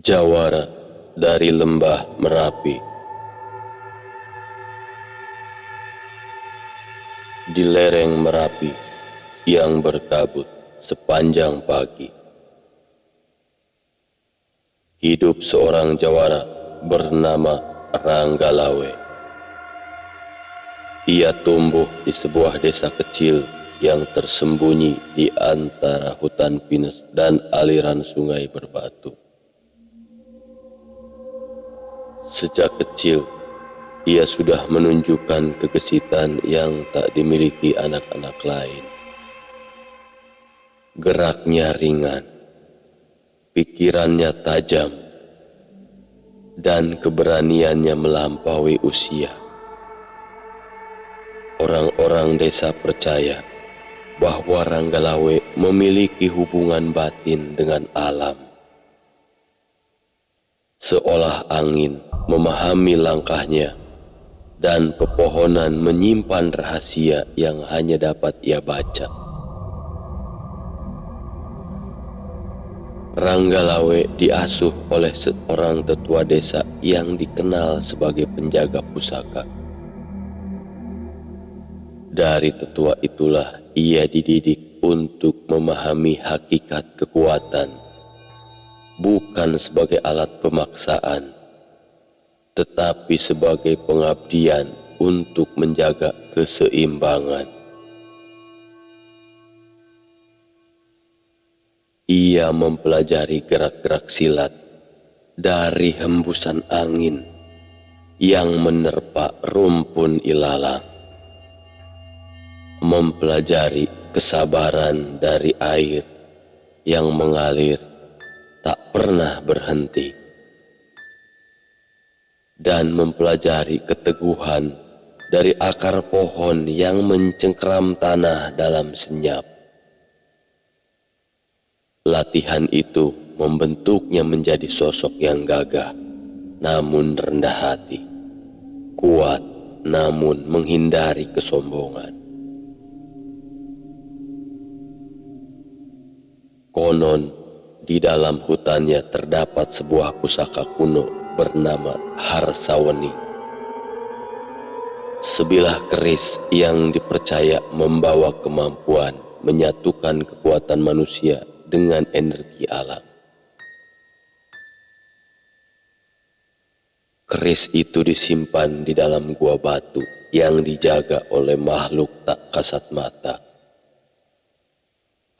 Jawara dari lembah Merapi. Di lereng Merapi yang berkabut sepanjang pagi, hidup seorang jawara bernama Ranggalawe. Ia tumbuh di sebuah desa kecil yang tersembunyi di antara hutan pinus dan aliran sungai berbatu. Sejak kecil, ia sudah menunjukkan kegesitan yang tak dimiliki anak-anak lain. Geraknya ringan, pikirannya tajam, dan keberaniannya melampaui usia. Orang-orang desa percaya bahwa Ranggalawe memiliki hubungan batin dengan alam. Seolah angin memahami langkahnya dan pepohonan menyimpan rahasia yang hanya dapat ia baca. Ranggalawe diasuh oleh seorang tetua desa yang dikenal sebagai penjaga pusaka. Dari tetua itulah ia dididik untuk memahami hakikat kekuatan, bukan sebagai alat pemaksaan, tetapi sebagai pengabdian untuk menjaga keseimbangan. Ia mempelajari gerak-gerak silat dari hembusan angin yang menerpa rumpun ilalang, mempelajari kesabaran dari air yang mengalir tak pernah berhenti, dan mempelajari keteguhan dari akar pohon yang mencengkeram tanah dalam senyap. Latihan itu membentuknya menjadi sosok yang gagah namun rendah hati, kuat namun menghindari kesombongan. Konon, di dalam hutannya terdapat sebuah pusaka kuno bernama Harsaweni. Sebilah keris yang dipercaya membawa kemampuan menyatukan kekuatan manusia dengan energi alam. Keris itu disimpan di dalam gua batu yang dijaga oleh makhluk tak kasat mata.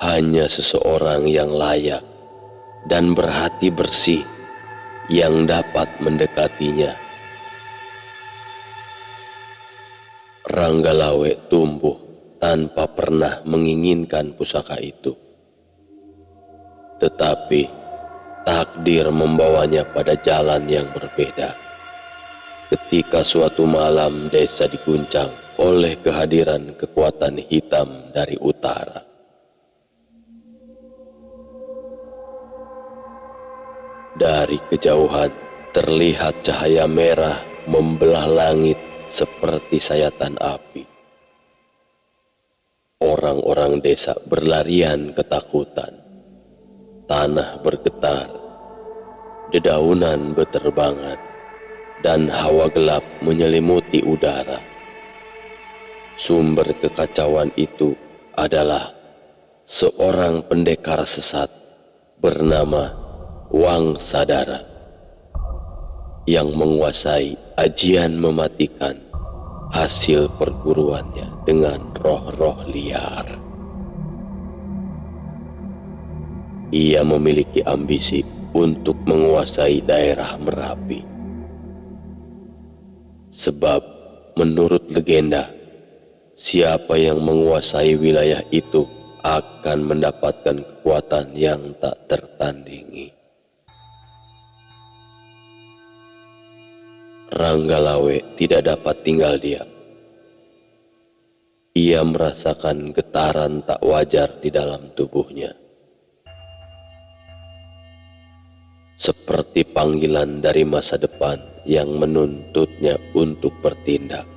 Hanya seseorang yang layak dan berhati bersih yang dapat mendekatinya. Ranggalawe tumbuh tanpa pernah menginginkan pusaka itu. Tetapi takdir membawanya pada jalan yang berbeda. Ketika suatu malam desa diguncang oleh kehadiran kekuatan hitam dari utara. Dari kejauhan terlihat cahaya merah membelah langit seperti sayatan api. Orang-orang desa berlarian ketakutan. Tanah bergetar, dedaunan berterbangan, dan hawa gelap menyelimuti udara. Sumber kekacauan itu adalah seorang pendekar sesat bernama Wangsadara yang menguasai ajian mematikan hasil perguruannya dengan roh-roh liar. Ia memiliki ambisi untuk menguasai daerah Merapi. Sebab menurut legenda, siapa yang menguasai wilayah itu akan mendapatkan kekuatan yang tak tertandingi. Ranggalawe tidak dapat tinggal diam. Ia merasakan getaran tak wajar di dalam tubuhnya. Seperti panggilan dari masa depan yang menuntutnya untuk bertindak.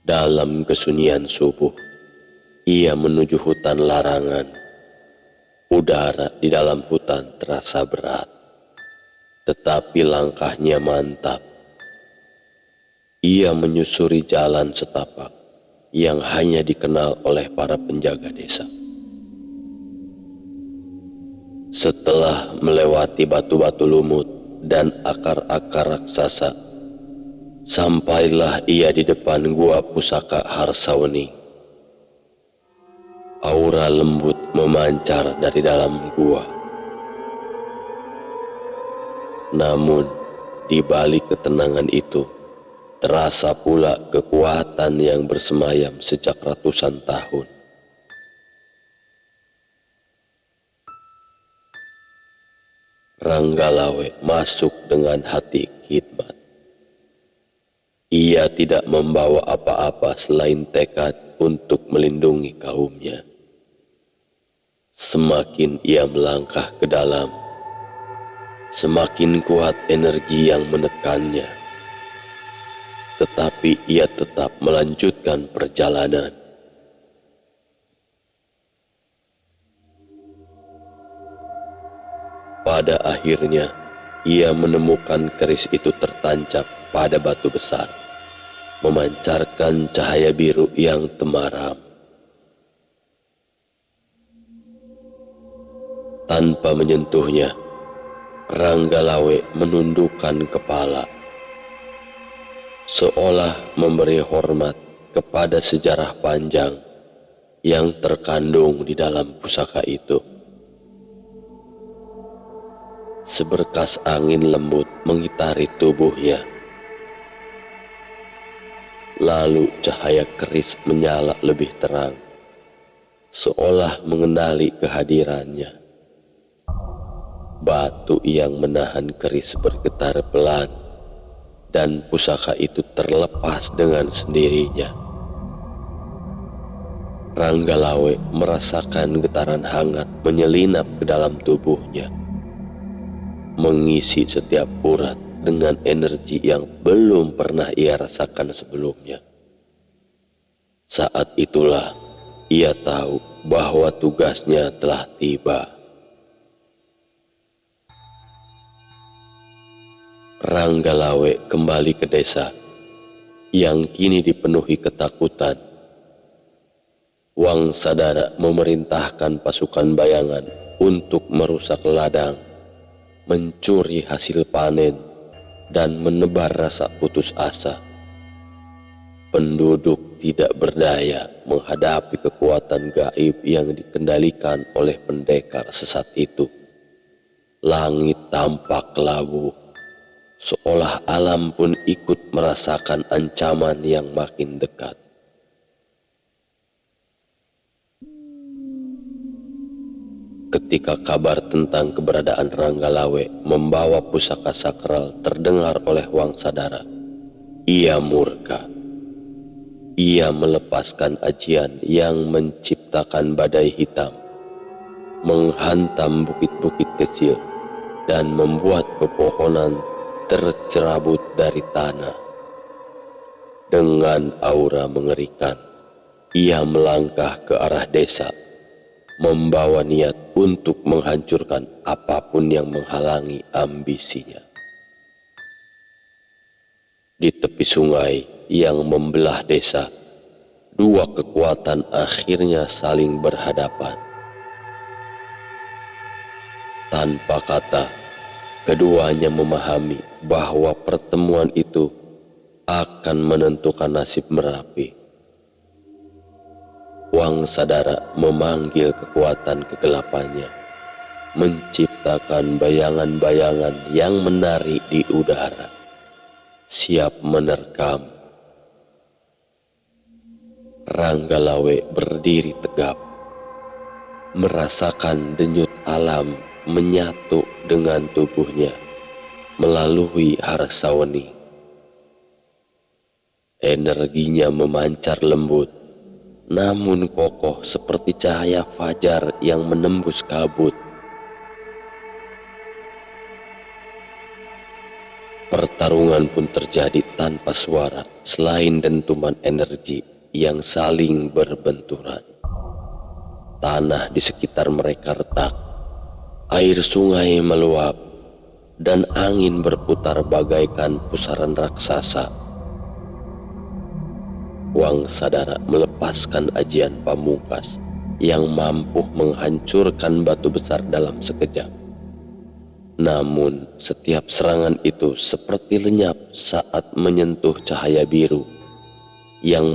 Dalam kesunyian subuh, ia menuju hutan larangan. Udara di dalam hutan terasa berat, tetapi langkahnya mantap. Ia menyusuri jalan setapak yang hanya dikenal oleh para penjaga desa. Setelah melewati batu-batu lumut dan akar-akar raksasa, sampailah ia di depan gua pusaka Harsaweni. Aura lembut memancar dari dalam gua. Namun, di balik ketenangan itu, terasa pula kekuatan yang bersemayam sejak ratusan tahun. Ranggalawe masuk dengan hati khidmat. Ia tidak membawa apa-apa selain tekad untuk melindungi kaumnya. Semakin ia melangkah ke dalam, semakin kuat energi yang menekannya. Tetapi ia tetap melanjutkan perjalanan. Pada akhirnya, ia menemukan keris itu tertancap pada batu besar, memancarkan cahaya biru yang temaram. Tanpa menyentuhnya, Ranggalawe menundukkan kepala, seolah memberi hormat kepada sejarah panjang yang terkandung di dalam pusaka itu. Seberkas angin lembut mengitari tubuhnya. Lalu cahaya keris menyala lebih terang, seolah mengenali kehadirannya. Batu yang menahan keris bergetar pelan, dan pusaka itu terlepas dengan sendirinya. Ranggalawe merasakan getaran hangat menyelinap ke dalam tubuhnya, mengisi setiap urat dengan energi yang belum pernah ia rasakan sebelumnya. Saat itulah ia tahu bahwa tugasnya telah tiba. Ranggalawe kembali ke desa yang kini dipenuhi ketakutan. Wangsadara memerintahkan pasukan bayangan untuk merusak ladang, mencuri hasil panen, dan menebar rasa putus asa. Penduduk tidak berdaya menghadapi kekuatan gaib yang dikendalikan oleh pendekar sesat itu. Langit tampak kelabu, seolah alam pun ikut merasakan ancaman yang makin dekat. Ketika kabar tentang keberadaan Ranggalawe membawa pusaka sakral terdengar oleh Wangsadara, ia murka. Ia melepaskan ajian yang menciptakan badai hitam, menghantam bukit-bukit kecil, dan membuat pepohonan tercerabut dari tanah. Dengan aura mengerikan, ia melangkah ke arah desa, membawa niat untuk menghancurkan apapun yang menghalangi ambisinya. Di tepi sungai yang membelah desa, dua kekuatan akhirnya saling berhadapan. Tanpa kata, keduanya memahami bahwa pertemuan itu akan menentukan nasib Merapi. Wangsadara memanggil kekuatan kegelapannya, menciptakan bayangan-bayangan yang menari di udara, siap menerkam. Ranggalawe berdiri tegap, merasakan denyut alam menyatu dengan tubuhnya melalui Harsaweni. Energinya memancar lembut, namun kokoh seperti cahaya fajar yang menembus kabut. Pertarungan pun terjadi tanpa suara selain dentuman energi yang saling berbenturan. tanah di sekitar mereka retak, air sungai meluap, dan angin berputar bagaikan pusaran raksasa. Wangsadara melepaskan ajian pamungkas yang mampu menghancurkan batu besar dalam sekejap. Namun setiap serangan itu seperti lenyap saat menyentuh cahaya biru yang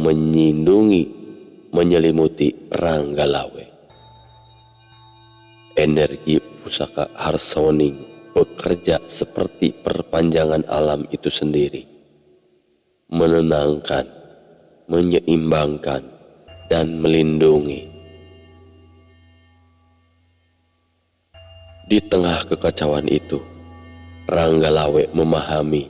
menyelimuti Ranggalawe. Energi pusaka Harsawaning bekerja seperti perpanjangan alam itu sendiri, menenangkan, menyeimbangkan, dan melindungi. Di tengah kekacauan itu, Ranggalawe memahami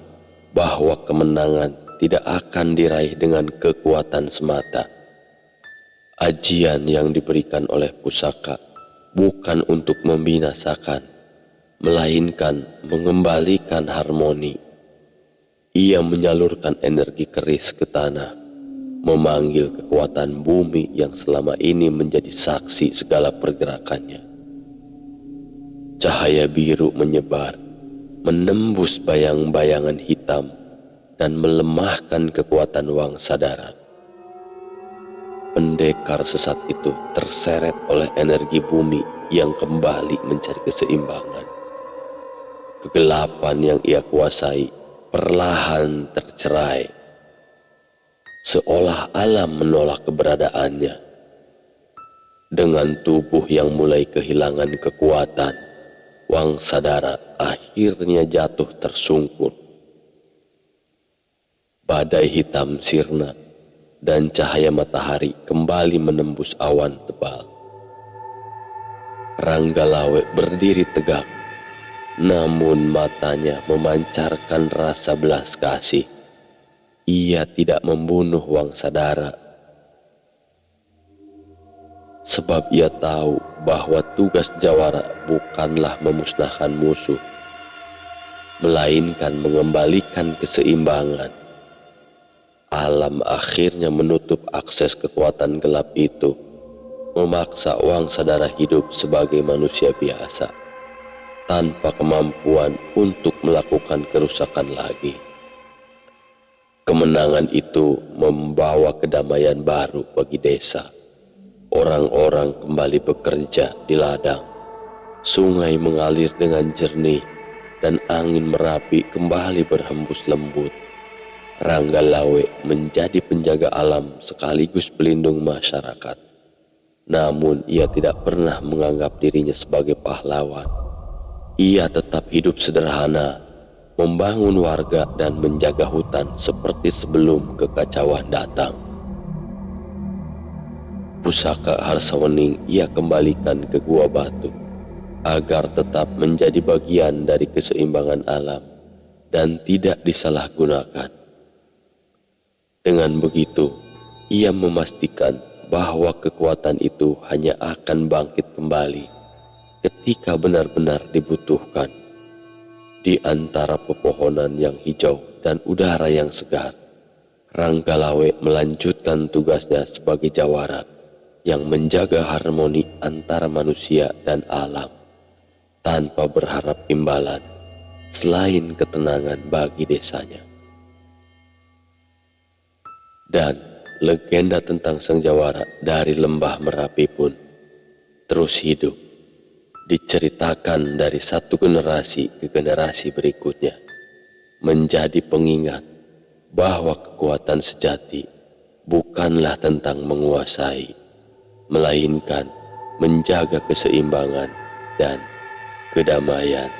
bahwa kemenangan tidak akan diraih dengan kekuatan semata. Ajian yang diberikan oleh pusaka bukan untuk membinasakan, melainkan mengembalikan harmoni. Ia menyalurkan energi keris ke tanah, memanggil kekuatan bumi yang selama ini menjadi saksi segala pergerakannya. Cahaya biru menyebar, menembus bayang-bayangan hitam, dan melemahkan kekuatan Wangsadara. Pendekar sesat itu terseret oleh energi bumi yang kembali mencari keseimbangan. Kegelapan yang ia kuasai perlahan tercerai, seolah alam menolak keberadaannya. Dengan tubuh yang mulai kehilangan kekuatan, Wangsadara akhirnya jatuh tersungkur. Badai hitam sirna dan cahaya matahari kembali menembus awan tebal. Ranggalawe berdiri tegak, namun matanya memancarkan rasa belas kasih. Ia tidak membunuh Wangsadara, sebab ia tahu bahwa tugas Jawara bukanlah memusnahkan musuh, melainkan mengembalikan keseimbangan. Alam akhirnya menutup akses kekuatan gelap itu, memaksa Wangsadara hidup sebagai manusia biasa, tanpa kemampuan untuk melakukan kerusakan lagi. Kemenangan itu membawa kedamaian baru bagi desa. Orang-orang kembali bekerja di ladang, sungai mengalir dengan jernih, dan angin Merapi kembali berhembus lembut. Ranggalawe menjadi penjaga alam sekaligus pelindung masyarakat. Namun ia tidak pernah menganggap dirinya sebagai pahlawan. Ia tetap hidup sederhana, membangun warga dan menjaga hutan seperti sebelum kekacauan datang. Pusaka Harsawaning ia kembalikan ke Gua Batu agar tetap menjadi bagian dari keseimbangan alam dan tidak disalahgunakan. Dengan begitu, ia memastikan bahwa kekuatan itu hanya akan bangkit kembali ketika benar-benar dibutuhkan. Di antara pepohonan yang hijau dan udara yang segar, Ranggalawe melanjutkan tugasnya sebagai jawara yang menjaga harmoni antara manusia dan alam, tanpa berharap imbalan selain ketenangan bagi desanya. Dan legenda tentang sang jawara dari lembah Merapi pun terus hidup, diceritakan dari satu generasi ke generasi berikutnya, menjadi pengingat bahwa kekuatan sejati bukanlah tentang menguasai, melainkan menjaga keseimbangan dan kedamaian.